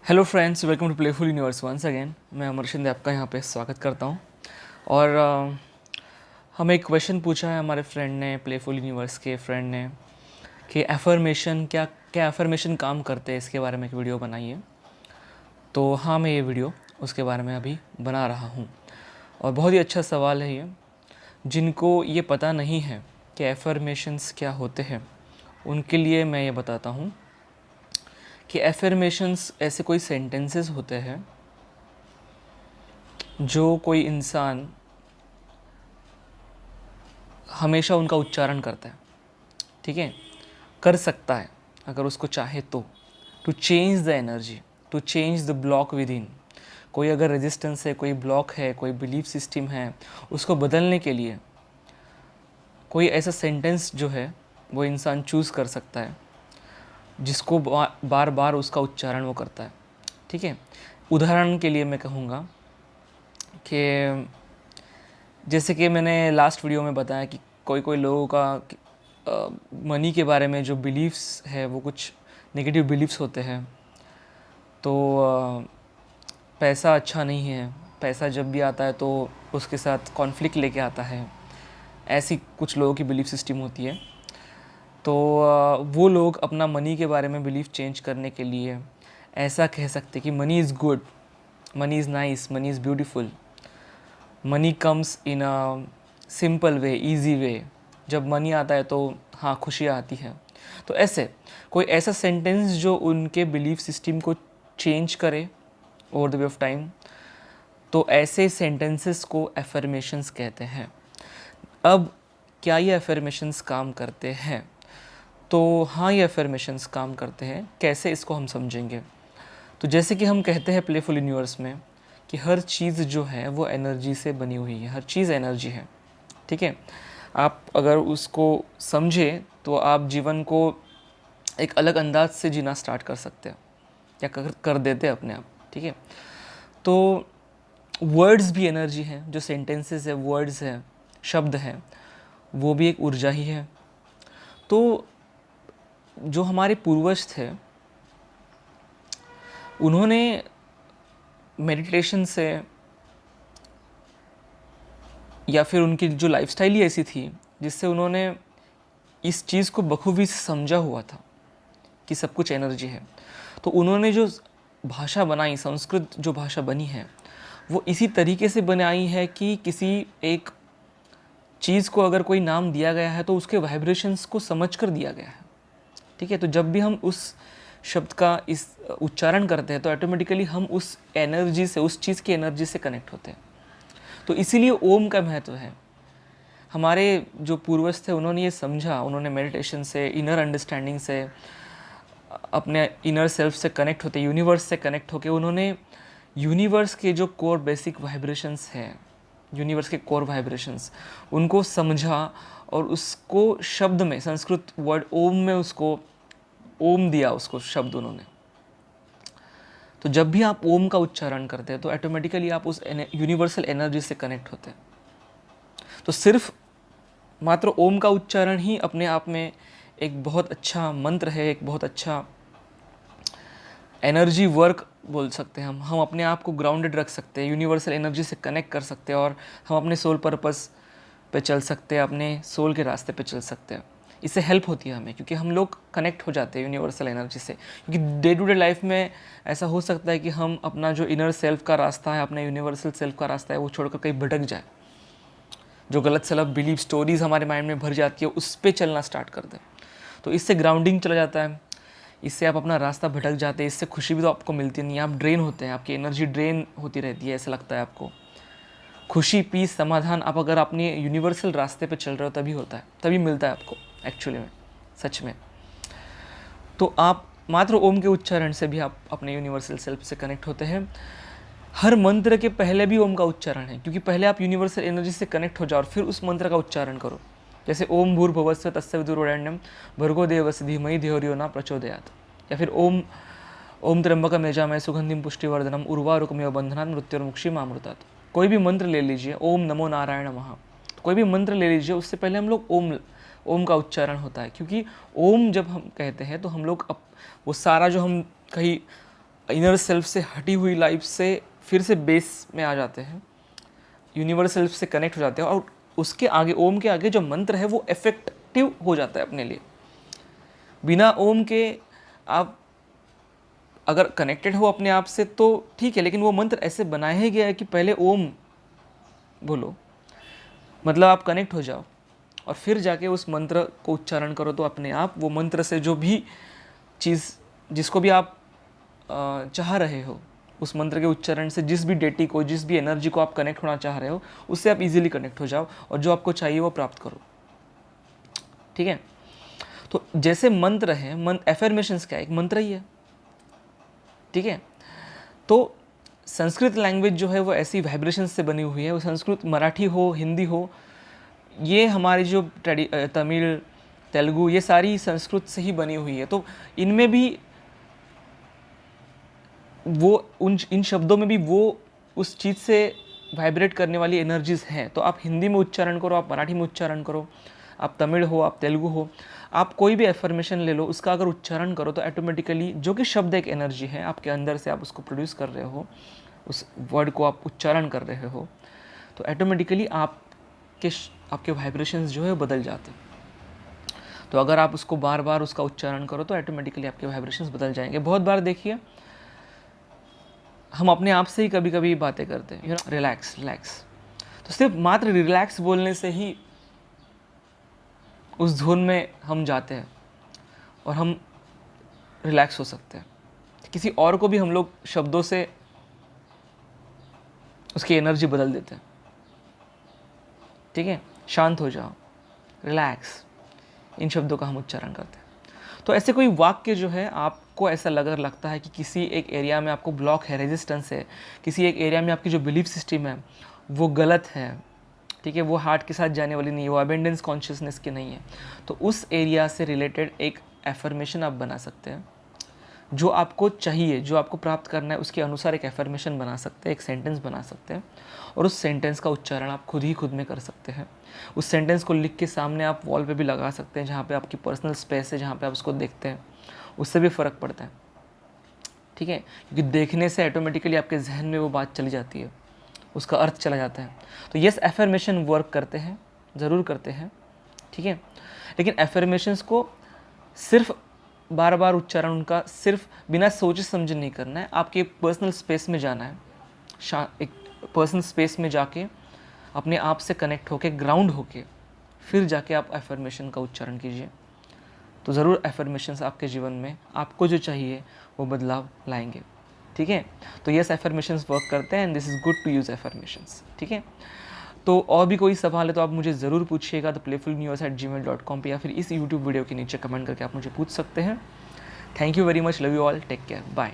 Hello friends, welcome to playful universe once again. मैं अमर शिंदे आपका यहाँ पे स्वागत करता हूँ। और हमें एक क्वेश्चन पूछा है हमारे फ्रेंड ने, प्लेफुल यूनिवर्स के फ्रेंड ने, कि एफर्मेशन क्या क्या एफर्मेशन काम करते हैं, इसके बारे में एक वीडियो बनाइए। तो हाँ, मैं ये वीडियो उसके बारे में अभी बना रहा हूँ। और बहुत ही अच्छा सवाल है ये। जिनको ये पता नहीं है कि एफर्मेशंस क्या होते हैं, उनके लिए मैं ये बताता हूँ कि एफर्मेशंस ऐसे कोई सेंटेंसेस होते हैं जो कोई इंसान हमेशा उनका उच्चारण करता है। ठीक है, कर सकता है अगर उसको चाहे तो, to change the energy, to change the block within. कोई अगर रेजिस्टेंस है, कोई ब्लॉक है, कोई बिलीफ सिस्टम है, उसको बदलने के लिए कोई ऐसा सेंटेंस जो है वो इंसान चूज़ कर सकता है जिसको बार बार उसका उच्चारण वो करता है। ठीक है, उदाहरण के लिए मैं कहूँगा कि जैसे कि मैंने लास्ट वीडियो में बताया कि कोई कोई लोगों का मनी के बारे में जो बिलीव्स है वो कुछ नेगेटिव बिलीव्स होते हैं। तो पैसा अच्छा नहीं है, पैसा जब भी आता है तो उसके साथ कॉन्फ्लिक्ट लेके आता है, ऐसी कुछ लोगों की बिलीफ सिस्टम होती है। तो वो लोग अपना मनी के बारे में बिलीफ चेंज करने के लिए ऐसा कह सकते कि money is good, money is nice, money is beautiful, money comes in a simple way, easy way. जब मनी आता है तो हाँ, खुशियाँ आती हैं। तो ऐसे कोई ऐसा सेंटेंस जो उनके बिलीफ सिस्टम को चेंज करे over the way of time, तो ऐसे सेंटेंसेस को एफर्मेशंस कहते हैं। अब क्या ये एफर्मेशंस काम करते हैं? तो हाँ, ये एफर्मेशंस काम करते हैं। कैसे, इसको हम समझेंगे। तो जैसे कि हम कहते हैं प्लेफुल यूनिवर्स में कि हर चीज़ जो है वो एनर्जी से बनी हुई है, हर चीज़ एनर्जी है। ठीक है, आप अगर उसको समझे तो आप जीवन को एक अलग अंदाज से जीना स्टार्ट कर सकते हैं या कर देते हैं अपने आप। ठीक है, तो वर्ड्स भी एनर्जी है, जो सेंटेंसेस है, वर्ड्स हैं, शब्द हैं, वो भी एक ऊर्जा ही है। तो जो हमारे पूर्वज थे, उन्होंने मेडिटेशन से या फिर उनकी जो लाइफस्टाइल ही ऐसी थी जिससे उन्होंने इस चीज़ को बखूबी से समझा हुआ था कि सब कुछ एनर्जी है। तो उन्होंने जो भाषा बनाई, संस्कृत जो भाषा बनी है, वो इसी तरीके से बनाई है कि किसी एक चीज़ को अगर कोई नाम दिया गया है तो उसके वाइब्रेशंस को समझ कर दिया गया है। ठीक है, तो जब भी हम उस शब्द का इस उच्चारण करते हैं तो ऑटोमेटिकली हम उस एनर्जी से, उस चीज़ की एनर्जी से कनेक्ट होते हैं। तो इसीलिए ओम का महत्व है। हमारे जो पूर्वज थे उन्होंने ये समझा, उन्होंने मेडिटेशन से, इनर अंडरस्टैंडिंग से, अपने इनर सेल्फ से कनेक्ट होते, यूनिवर्स से कनेक्ट होके उन्होंने यूनिवर्स के जो कोर बेसिक वाइब्रेशंस हैं, यूनिवर्स के कोर वाइब्रेशंस, उनको समझा और उसको शब्द में, संस्कृत वर्ड ओम में उसको ओम दिया, उसको शब्द उन्होंने। तो जब भी आप ओम का उच्चारण करते हैं तो ऑटोमेटिकली आप उस यूनिवर्सल एनर्जी से कनेक्ट होते हैं। तो सिर्फ मात्र ओम का उच्चारण ही अपने आप में एक बहुत अच्छा मंत्र है, एक बहुत अच्छा एनर्जी वर्क बोल सकते हैं हम अपने आप को ग्राउंडेड रख सकते हैं, यूनिवर्सल एनर्जी से कनेक्ट कर सकते हैं और हम अपने सोल पर्पस पे चल सकते हैं, अपने सोल के रास्ते पे चल सकते हैं। इससे हेल्प होती है हमें, क्योंकि हम लोग कनेक्ट हो जाते हैं यूनिवर्सल एनर्जी से। क्योंकि डे टू डे लाइफ में ऐसा हो सकता है कि हम अपना जो इनर सेल्फ का रास्ता है, अपना यूनिवर्सल सेल्फ का रास्ता है, वो छोड़कर कहीं भटक जाए, जो गलत सलत बिलीव स्टोरीज हमारे माइंड में भर जाती है, उस पर चलना स्टार्ट कर दें। तो इससे ग्राउंडिंग चला जाता है, इससे आप अपना रास्ता भटक जाते हैं, इससे खुशी भी तो आपको मिलती नहीं, आप ड्रेन होते हैं, आपकी एनर्जी ड्रेन होती रहती है, ऐसा लगता है आपको। खुशी, पीस, समाधान आप अगर अपने यूनिवर्सल रास्ते पे चल रहे हो तभी होता है, तभी मिलता है आपको एक्चुअली में, सच में। तो आप मात्र ओम के उच्चारण से भी आप अपने यूनिवर्सल सेल्फ से कनेक्ट होते हैं। हर मंत्र के पहले भी ओम का उच्चारण है, क्योंकि पहले आप यूनिवर्सल एनर्जी से कनेक्ट हो जाओ और फिर उस मंत्र का उच्चारण करो। जैसे ओम भूर्भुवस्सुः तस्य वितुर्वरेण्यं भर्गो देवस्य धीमहि धियो यो न प्रचोदयात्, या फिर ओम त्र्यंबकम यजामहे सुगंधिम पुष्टिवर्धनम उर्वारुकमिव बंधनात् मृत्युर्मुक्षीमामृतात्। कोई भी मंत्र ले लीजिए, ओम नमो नारायण नमः, कोई भी मंत्र ले लीजिए, उससे पहले हम लोग ओम का उच्चारण होता है। क्योंकि ओम जब हम कहते हैं तो हम लोग वो सारा जो हम कहीं इनर सेल्फ से हटी हुई लाइफ से फिर से बेस में आ जाते हैं, यूनिवर्स सेल्फ से कनेक्ट हो जाते हैं, और उसके आगे, ओम के आगे जो मंत्र है वो इफेक्टिव हो जाता है अपने लिए। बिना ओम के आप अगर कनेक्टेड हो अपने आप से तो ठीक है, लेकिन वो मंत्र ऐसे बनाया ही गया है कि पहले ओम बोलो, मतलब आप कनेक्ट हो जाओ और फिर जाके उस मंत्र को उच्चारण करो, तो अपने आप वो मंत्र से जो भी चीज़, जिसको भी आप चाह रहे हो, उस मंत्र के उच्चारण से जिस भी डेटी को, जिस भी एनर्जी को आप कनेक्ट होना चाह रहे हो, उससे आप इजीली कनेक्ट हो जाओ और जो आपको चाहिए वो प्राप्त करो। ठीक है, तो जैसे मंत्र है, एफर्मेशंस क्या है, एक मंत्र ही है। ठीक है, तो संस्कृत लैंग्वेज जो है वो ऐसी वाइब्रेशंस से बनी हुई है, वो संस्कृत, मराठी हो, हिंदी हो, ये हमारी जो तमिल, तेलुगु, ये सारी संस्कृत से ही बनी हुई है। तो इनमें भी वो इन शब्दों में भी वो उस चीज़ से वाइब्रेट करने वाली एनर्जीज हैं। तो आप हिंदी में उच्चारण करो, आप मराठी में उच्चारण करो, आप तमिल हो, आप तेलुगु हो, आप कोई भी एफर्मेशन ले लो, उसका अगर उच्चारण करो तो ऑटोमेटिकली जो कि शब्द एक एनर्जी है आपके अंदर से, आप उसको प्रोड्यूस कर रहे हो, उस वर्ड को आप उच्चारण कर रहे हो, तो ऑटोमेटिकली आपके वाइब्रेशंस जो है बदल जाते हैं। तो अगर आप उसको बार बार उसका उच्चारण करो तो ऑटोमेटिकली आपके वाइब्रेशंस बदल जाएंगे। बहुत बार देखिए हम अपने आप से ही कभी कभी बातें करते हैं, रिलैक्स रिलैक्स, तो सिर्फ मात्र रिलैक्स बोलने से ही उस धुन में हम जाते हैं और हम रिलैक्स हो सकते हैं। किसी और को भी हम लोग शब्दों से उसकी एनर्जी बदल देते हैं। ठीक है, शांत हो जाओ, रिलैक्स, इन शब्दों का हम उच्चारण करते हैं। तो ऐसे कोई वाक्य जो है आपको ऐसा लगता है कि किसी एक एरिया में आपको ब्लॉक है, रेजिस्टेंस है, किसी एक एरिया में आपकी जो बिलीफ सिस्टम है वो गलत है, ठीक है, वो हार्ट के साथ जाने वाली नहीं है, वो अबेंडेंस कॉन्शियसनेस की नहीं है, तो उस एरिया से रिलेटेड एक एफर्मेशन आप बना सकते हैं। जो आपको चाहिए, जो आपको प्राप्त करना है, उसके अनुसार एक एफर्मेशन बना सकते हैं, एक सेंटेंस बना सकते हैं, और उस सेंटेंस का उच्चारण आप खुद में कर सकते हैं। उस सेंटेंस को लिख के सामने आप वॉल पे भी लगा सकते हैं, जहाँ पे आपकी पर्सनल स्पेस है, जहाँ पे आप उसको देखते हैं, उससे भी फ़र्क पड़ता है। ठीक है, क्योंकि देखने से ऑटोमेटिकली आपके जहन में वो बात चली जाती है, उसका अर्थ चला जाता है। तो यस, एफर्मेशन वर्क करते हैं, ज़रूर करते हैं। ठीक है, लेकिन एफर्मेशंस को सिर्फ बार बार उच्चारण उनका सिर्फ बिना सोचे समझे नहीं करना है, आपके पर्सनल स्पेस में जाना है, एक पर्सनल स्पेस में जाके अपने आप से कनेक्ट होके, ग्राउंड होके, फिर जाके आप एफर्मेशन का उच्चारण कीजिए। तो ज़रूर एफर्मेशंस आपके जीवन में आपको जो चाहिए वो बदलाव लाएंगे। ठीक है, तो यस, एफर्मेशंस वर्क करते हैं and this is good to use affirmations. ठीक है, तो और भी कोई सवाल है तो आप मुझे ज़रूर पूछिएगा, तो playfulnews@gmail.com पे या फिर इस YouTube वीडियो के नीचे कमेंट करके आप मुझे पूछ सकते हैं। Thank you very much, love you all, take care, bye.